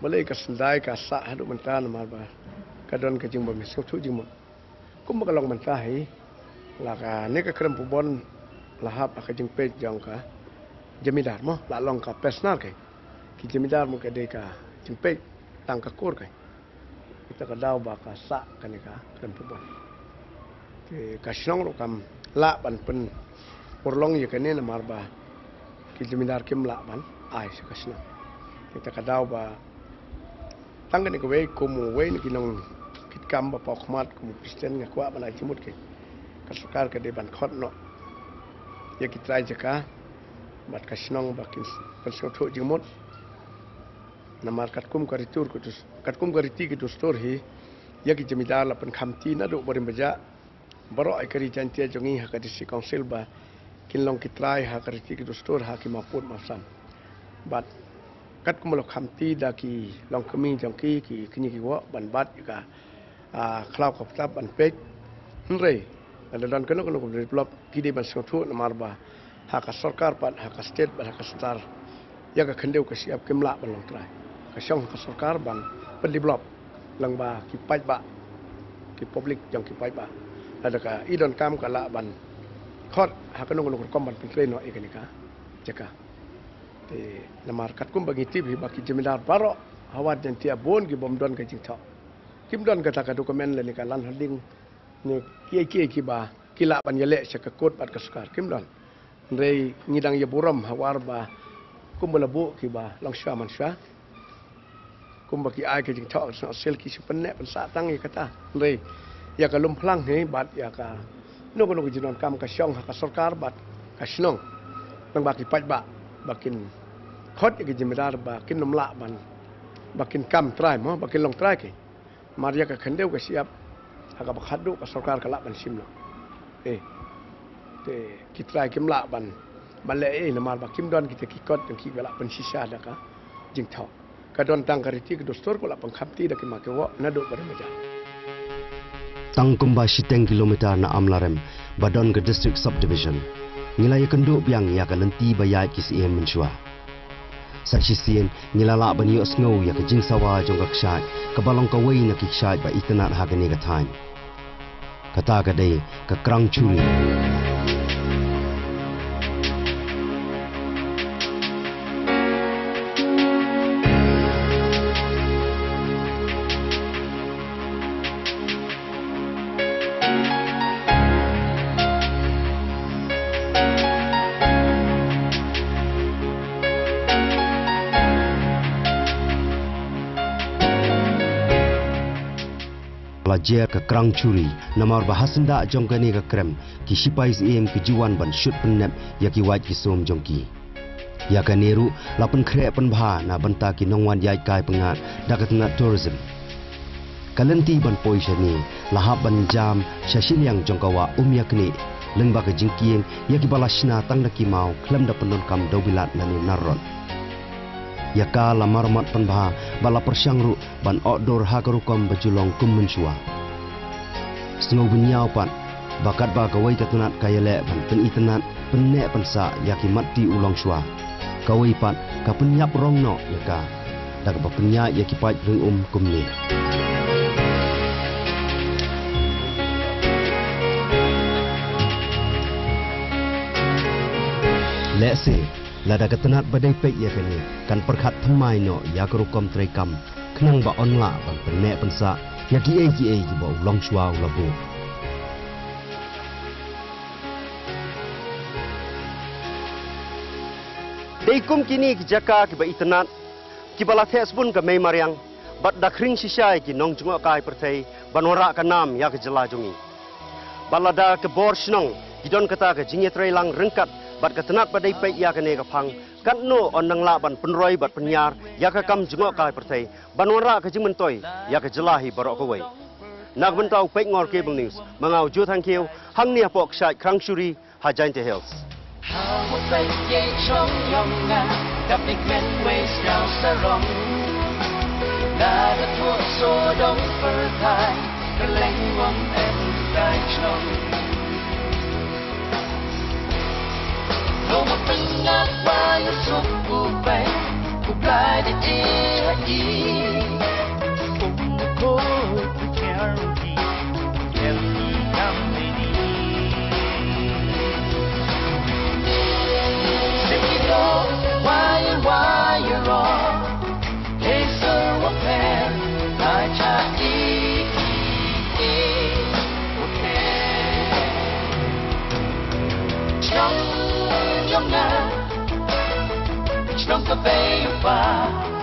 Malay ka sendai ka sa hadu mentah nama ba kadon ka jing bami sok tu jing mo kum ba long mentah hi la ka ne ka krem pubon lahap ka jing pe jong ka jamidar mo la long ka pesnar ke ki jamidar mo ka de ka jing pe tang ka kur ke kita ka dau ba ka sa ka ne ka krem pubon ke ka shnong ro kam la ban pen porlong ye ka ne na mar ba ki jamidar kim la ban ai se ka shnong kita ka dau ba tangga ni kau kumu ni kinong kitkam bapa khmat kumu Kristen nga kwa bana jimut ke kasukar ke deban khot no ya kitrai jaka bat kasnong bakin pensok tho jimut namar katkum karitur kutus katkum kariti ke dostor hi ya ki jamidar la pen khamti na do borim baja baro ai kari jantia jongi ha kadisi council ba kinlong kitrai ha kariti ke dostor ha ki maput masam bat kat kumalo khamti da ki long kami jongki ki kini ki wa ban bat ka khlau khop tap ban pek nrei ada dan kono develop ki de ban sotu namar ba ha ka sarkar pat ha ka state ba ha ka star ya ka khendeu ka siap kemla ban long trai ka song ka sarkar ban pen develop lang ba ki pai ba ki public jong ki pai ba ada ka idon kam ka la ban khot ha kono kom ban pin no e ka jaka namar kat kum bagi tip bagi jemidar baro hawat dan tiap bon ki bom don ka jing tho kim don kata ka dokumen le ni ka lan hading ni kiai ki ba kila ban yele se ka kot bat ka sukar kim don rei ngidang ye buram hawar ba kum belabu ki ba long sha man sha kum bagi ai ka jing tho so sel ki su pen ne pen sa tang ye kata rei ya ka lum phlang he bat ya ka no ko jinon kam ka syong ha ka sarkar bat ka snong nang baki pat ba bakin khot ke jimidar bakin nomla ban bakin kam try mo bakin long try ke maria ka khendeu ka siap aga bakhadu ka sarkar ka la ban simlo te ki try kimla ban bale namar bakim don kita kikot ki bala ban sisa da ka jing tho ka don tang kariti ke dostor ko la pang khapti da ki ma ke wo na do bar maja tang kumba 10 kilometer na amlarem badon ke district subdivision ngilai kenduk biang ya kalenti bayai kisiem menshua saksi sien ngilala ban yo snow ya ke jing sawa jong ka kshat ka balong ka wei na ki kshat ba itnat ha ka ne ka time kata ka dei ka krang churi pelajar ke kerang curi namar bahasanda jongkani ke krem ki sipais em ke jiwan ban shoot penep ya ki wait ki som jongki ya ka neru lapen kre pen bha na banta ki nongwan yai kai pengat dakatna tourism kalenti ban poishani lahap ban jam shashin yang jongkawa yakni lengba ke jingkieng ya ki balashna tang da ki mau klem da penon kam dobilat nani narron ya ka lamarmat penbha bala persyangru ban outdoor hakarukom bajulong kummensua sengau bunyau pan bakat ba kawai katunat kayale ban pen itnat pennek pensa yaki mati ulang sua kawai pan ka penyap rongno ya ka dak ba penya yaki pat ring kumni let's say lada ketenat badai pek ya kini kan perkhat thamai no ya kerukom trekam khnang ba onla ban penek pensa ya ki ba ulang shwa labu deikum kini ki jaka ki ba itnat ki bala thesbun ka mei mariang bat dakring sisai ki nong jungo kai perthai banora ka nam ya ke jela jungi balada ke bor snong gidon kata ke jingetrei lang rengkat bat ketenat badai pek ya kene ka phang kan no onang la ban penroi bat penyar ya ka kam jungok kai perthai banwara ka jing mentoi ya ka jelahi barok ko wei nak bentau pek ngor ke bang news mangau ju thang kieu hang nia pok shat krang shuri ha giant hills Kau mengapa yang suku baik, ku kaya di trong nhóc ngà trong cà phê pha